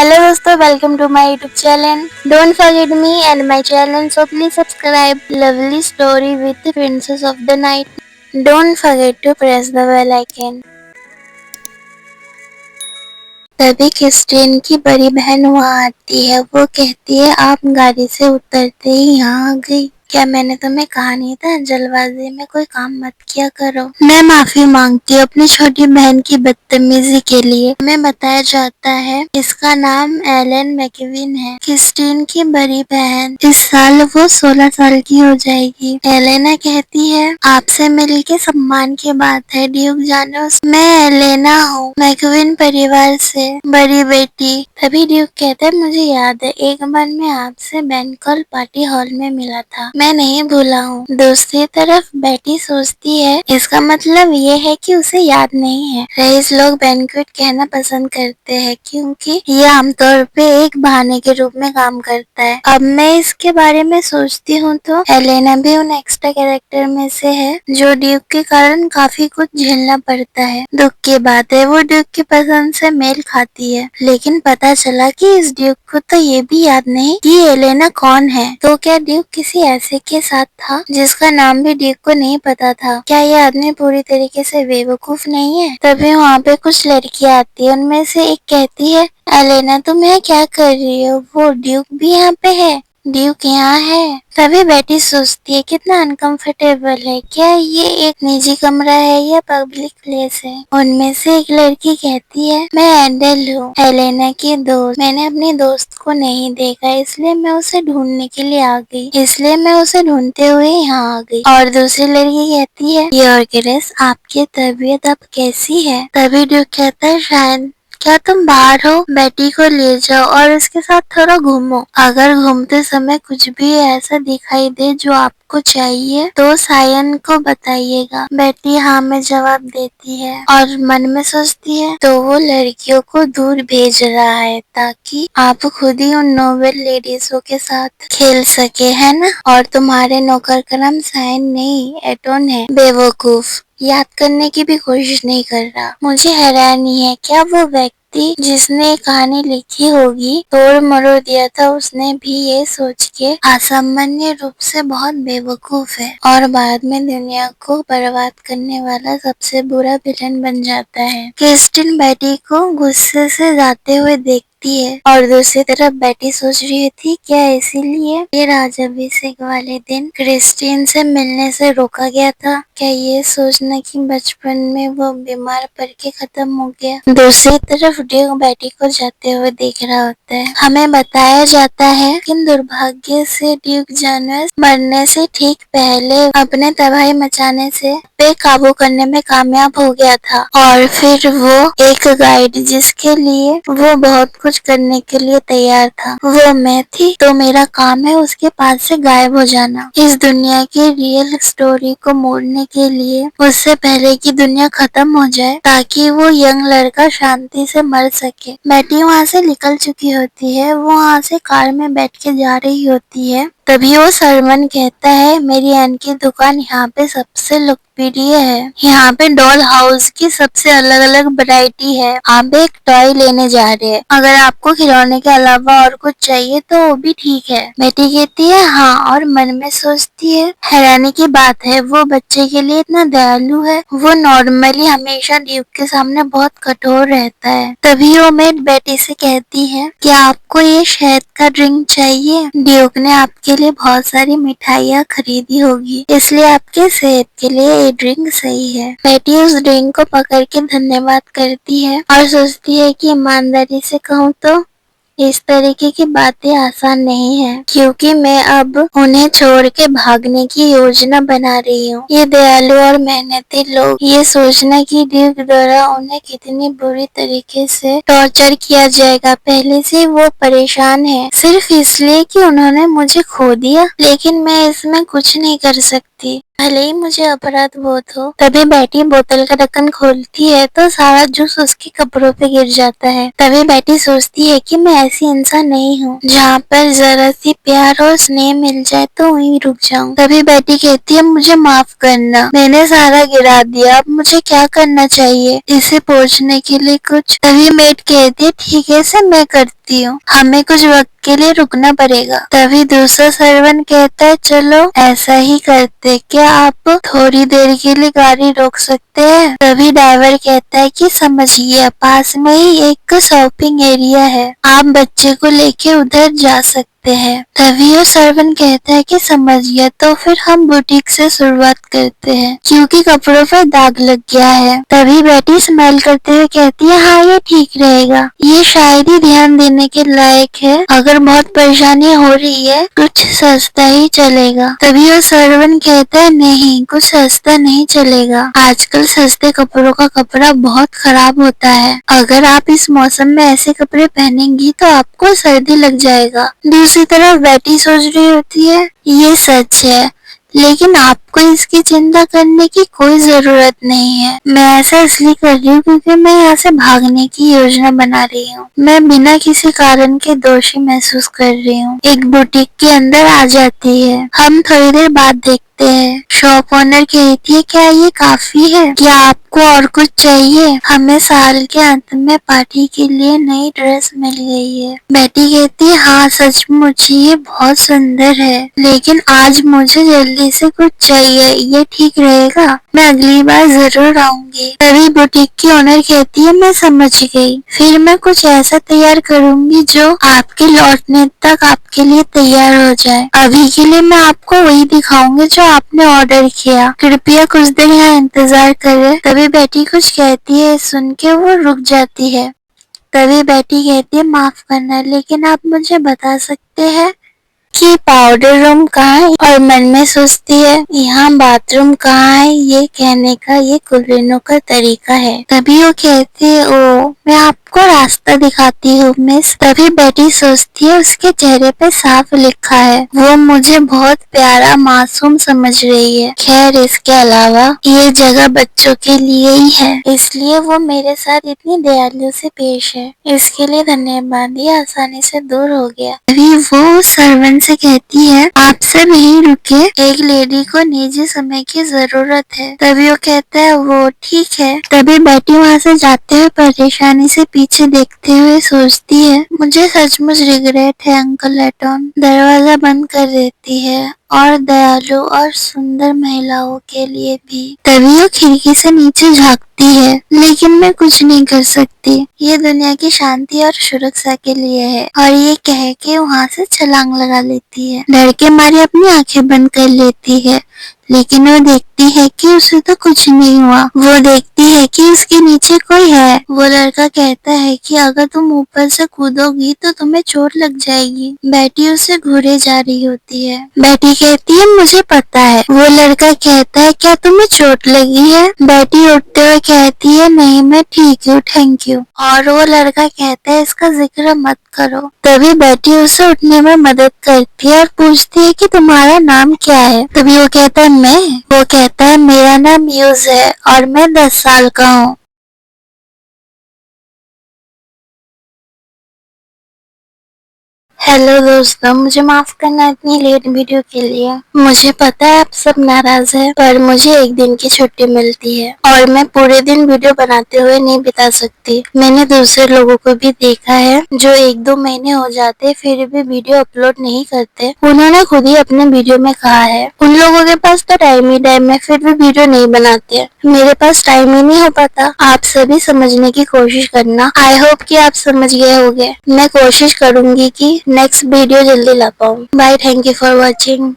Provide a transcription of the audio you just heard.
Hello दोस्तों, welcome to my YouTube channel. Don't forget me and my channel, so please subscribe. Lovely story with the princess of the night. Don't forget to press the bell icon. तभी Christian की बड़ी बहन वहाँ आती है। वो कहती है, आप गाड़ी से उतरते ही यहाँ आ गई। क्या मैंने तुम्हें कहा नहीं था जल्दबाजी में कोई काम मत किया करो। मैं माफी मांगती हूँ अपनी छोटी बहन की बदतमीजी के लिए। हमें बताया जाता है इसका नाम एलन मैकविन है, क्रिस्टीन की बड़ी बहन। इस साल वो 16 साल की हो जाएगी। एलेना कहती है, आपसे मिलके सम्मान की बात है ड्यूक जानोस। मैं एलेना हूँ, मैकविन परिवार से बड़ी बेटी। तभी ड्यूक कहता है, मुझे याद है एक बार मैं आपसे बैंकॉल पार्टी हॉल में मिला था, मैं नहीं भूला हूँ। दूसरी तरफ बेटी सोचती है इसका मतलब ये है कि उसे याद नहीं है। रईस लोग बैंक्वेट कहना पसंद करते हैं क्योंकि ये आमतौर पे एक बहाने के रूप में काम करता है। अब मैं इसके बारे में सोचती हूँ तो एलेना भी उन एक्स्ट्रा कैरेक्टर में से है जो ड्यूक के कारण काफी कुछ झेलना पड़ता है। दुख की बात है वो ड्यूक की पसंद से मेल खाती है, लेकिन पता चला कि इस ड्यूक को तो ये भी याद नहीं कि एलेना कौन है। तो क्या ड्यूक किसी ऐसे के साथ था जिसका नाम भी ड्यूक को नहीं पता था? क्या ये आदमी पूरी तरीके से बेवकूफ नहीं है? तभी वहाँ पे कुछ लड़कियां आती है, उनमें से एक कहती है, एलेना तुम यहाँ क्या कर रही हो? वो ड्यूक भी यहाँ पे है? ड्यूक यहाँ है? तभी बेटी सोचती है कितना अनकंफर्टेबल है, क्या ये एक निजी कमरा है या पब्लिक प्लेस है? उनमें से एक लड़की कहती है, मैं एंडल हूँ, एलेना की दोस्त। मैंने अपनी दोस्त को नहीं देखा इसलिए मैं उसे ढूंढने के लिए आ गई, इसलिए मैं उसे ढूंढते हुए यहाँ आ गई। और दूसरी लड़की कहती है, योर्गेरस आपकी तबीयत अब कैसी है? तभी ड्यूक कहता है, शायद। क्या तुम बाहर हो? बेटी को ले जाओ और उसके साथ थोड़ा घूमो। अगर घूमते समय कुछ भी ऐसा दिखाई दे जो आपको चाहिए तो सायन को बताइएगा। बेटी हाँ में जवाब देती है और मन में सोचती है तो वो लड़कियों को दूर भेज रहा है ताकि आप खुद ही उन नोबल लेडीजों के साथ खेल सके, है ना? और तुम्हारे नौकर का नाम सायन नहीं एटोन है। बेवकूफ, याद करने की भी कोशिश नहीं कर रहा। मुझे हैरानी है, क्या वो व्यक्ति जिसने कहानी लिखी होगी तोड़ मरोड़ दिया था, उसने भी ये सोच के असामान्य रूप से बहुत बेवकूफ है और बाद में दुनिया को बर्बाद करने वाला सबसे बुरा विलन बन जाता है। क्रिस्टिन बेटी को गुस्से से जाते हुए देखती है और दूसरी तरफ बेटी सोच रही थी, क्या इसीलिए ये राजाभिषेक वाले दिन क्रिस्टिन से मिलने से रोका गया था? क्या ये सोचना कि बचपन में वो बीमार पड़ के खत्म हो गया? दूसरी तरफ ड्यूक बेटी को जाते हुए देख रहा होता है। हमें बताया जाता है कि दुर्भाग्य से ड्यूक जानस मरने से ठीक पहले अपने तबाही मचाने से बेकाबू करने में कामयाब हो गया था और फिर वो एक गाइड जिसके लिए वो बहुत कुछ करने के लिए तैयार था, वो मैं थी। तो मेरा काम है उसके पास से गायब हो जाना, इस दुनिया की रियल स्टोरी को मोड़ने के लिए, उससे पहले कि दुनिया खत्म हो जाए ताकि वो यंग लड़का शांति से मर सके। बेटी वहाँ से निकल चुकी होती है, वो वहाँ से कार में बैठ के जा रही होती है। तभी वो सरमन कहता है, मेरी एन की दुकान यहाँ पे सबसे लोकप्रिय है, यहाँ पे डॉल हाउस की सबसे अलग अलग वैरायटी है, आप एक टॉय लेने जा रहे हैं, अगर आपको खिलौने के अलावा और कुछ चाहिए तो वो भी ठीक है। बेटी कहती है हाँ और मन में सोचती है, हैरानी की बात है वो बच्चे के लिए इतना दयालु है। वो नॉर्मली हमेशा ड्यूक के सामने बहुत कठोर रहता है। तभी वो मेड बेटी से कहती है, क्या आपको ये शहद का ड्रिंक चाहिए? ड्यूक ने आपके लिए बहुत सारी मिठाइयाँ खरीदी होगी, इसलिए आपके सेहत के लिए ये ड्रिंक सही है। बेटी उस ड्रिंक को पकड़ के धन्यवाद करती है और सोचती है कि ईमानदारी से कहूँ तो इस तरीके की बातें आसान नहीं है क्योंकि मैं अब उन्हें छोड़ के भागने की योजना बना रही हूँ। ये दयालु और मेहनती लोग ये सोचना कि ड्यूक द्वारा उन्हें कितनी बुरी तरीके से टॉर्चर किया जाएगा, पहले से वो परेशान है सिर्फ इसलिए कि उन्होंने मुझे खो दिया, लेकिन मैं इसमें कुछ नहीं कर सकती। भले ही मुझे अपराध बोध हो। तभी बेटी बोतल का ढक्कन खोलती है तो सारा जूस उसके कपड़ों पे गिर जाता है। तभी बेटी सोचती है कि मैं ऐसी इंसान नहीं हूँ जहाँ पर जरा सी प्यार और स्नेह मिल जाए तो वहीं रुक जाऊँ। तभी बेटी कहती है मुझे माफ करना, मैंने सारा गिरा दिया, अब मुझे क्या करना चाहिए, इसे पोंछने के लिए कुछ। तभी मेड कहती है ठीक है से मैं करती हूँ, हमें कुछ वक्त के लिए रुकना पड़ेगा। तभी दूसरा सर्वेंट कहता है चलो ऐसा ही करते, क्या आप थोड़ी देर के लिए गाड़ी रोक सकते हैं। तभी ड्राइवर कहता है कि समझिए पास में ही एक शॉपिंग एरिया है, आप बच्चे को लेके उधर जा सकते हैं। तभी वो सर्वेंट कहता है कि समझ गया, तो फिर हम बुटीक से शुरुआत करते हैं क्योंकि कपड़ों पर दाग लग गया है। तभी बेटी स्माइल करते हुए कहती है हाँ ये ठीक रहेगा, ये शायद ही ध्यान देने के लायक है, अगर बहुत परेशानी हो रही है कुछ सस्ता ही चलेगा। तभी वो सर्वेंट कहता है नहीं कुछ सस्ता नहीं चलेगा, आजकल सस्ते कपड़ों का कपड़ा बहुत खराब होता है, अगर आप इस मौसम में ऐसे कपड़े पहनेंगी तो आपको सर्दी लग जाएगा। दूसरी तरफ बेटी सोच रही होती है ये सच है लेकिन आपको इसकी चिंता करने की कोई जरूरत नहीं है, मैं ऐसा इसलिए कर रही हूँ क्योंकि मैं यहाँ से भागने की योजना बना रही हूँ, मैं बिना किसी कारण के दोषी महसूस कर रही हूँ। एक बुटीक के अंदर आ जाती है, हम थोड़ी देर बाद देखते हैं शॉप ओनर कहती है क्या ये काफी है, क्या आपको और कुछ चाहिए, हमें साल के अंत में पार्टी के लिए नई ड्रेस मिल गई है। बेटी कहती है हाँ सचमुच ये बहुत सुंदर है, लेकिन आज मुझे जल्दी से कुछ चाहिए, ये ठीक रहेगा, मैं अगली बार जरूर आऊंगी। तभी बुटीक की ओनर कहती है मैं समझ गई, फिर मैं कुछ ऐसा तैयार करूंगी जो आपके लौटने तक आपके लिए तैयार हो जाए, अभी के लिए मैं आपको वही दिखाऊंगी जो आपने ऑर्डर किया, कृपया कुछ देर यहाँ इंतजार करें। तभी बेटी कुछ कहती है, सुन के वो रुक जाती है। तभी बेटी कहती है माफ करना लेकिन आप मुझे बता सकते हैं कि पाउडर रूम कहाँ है, और मन में सोचती है यहाँ बाथरूम कहाँ है, ये कहने का ये कुलीनों का तरीका है। तभी वो कहती है ओ मैं आपको रास्ता दिखाती हूँ मिस। तभी बेटी सोचती है उसके चेहरे पे साफ लिखा है, वो मुझे बहुत प्यारा मासूम समझ रही है, खैर इसके अलावा ये जगह बच्चों के लिए ही है, इसलिए वो मेरे साथ इतनी दयालु से पेश है, इसके लिए धन्यवाद, ये आसानी से दूर हो गया। तभी वो सर्वेंट से कहती है आप सब यहीं रुके, एक लेडी को निजी समय की जरूरत है। तभी वो कहता है वो ठीक है। तभी बेटी वहाँ से जाते हुए परेशानी से पीछे देखते हुए सोचती है मुझे सचमुच रिग्रेट है अंकल एटॉन। दरवाजा बंद कर देती है और दयालु और सुंदर महिलाओं के लिए भी। तभी वो खिड़की से नीचे झांकती है, लेकिन मैं कुछ नहीं कर सकती, ये दुनिया की शांति और सुरक्षा के लिए है, और ये कह के वहाँ से छलांग लगा लेती है। डर के मारे अपनी आंखें बंद कर लेती है, लेकिन वो देखती है कि उसे तो कुछ नहीं हुआ। वो देखती है कि उसके नीचे कोई है। वो लड़का कहता है कि अगर तुम ऊपर से कूदोगी तो तुम्हें चोट लग जाएगी। बेटी उसे घूरे जा रही होती है। बेटी कहती है मुझे पता है। वो लड़का कहता है क्या तुम्हें चोट लगी है? बेटी उठते हुए कहती है नहीं मैं ठीक हूँ थैंक यू। और वो लड़का कहता है इसका जिक्र मत करो। तभी बेटी उसे उठने में मदद करती है और पूछती है कि तुम्हारा नाम क्या है? तभी वो कहता है वो कहता है मेरा नाम यूज है और मैं 10 साल का हूँ। हेलो दोस्तों, मुझे माफ करना इतनी लेट वीडियो के लिए। मुझे पता है आप सब नाराज हैं, पर मुझे एक दिन की छुट्टी मिलती है और मैं पूरे दिन वीडियो बनाते हुए नहीं बिता सकती। मैंने दूसरे लोगों को भी देखा है जो 1-2 महीने हो जाते फिर भी वीडियो अपलोड नहीं करते। उन्होंने खुद ही अपने वीडियो में कहा है उन लोगों के पास तो टाइम ही टाइम है फिर भी वीडियो नहीं बनाते। मेरे पास टाइम ही नहीं हो पाता। आप सभी समझने की कोशिश करना। आई होप कि आप समझ गए होंगे। मैं कोशिश करूंगी कि नेक्स्ट वीडियो जल्दी ला पाऊँ। Bye, thank you for watching.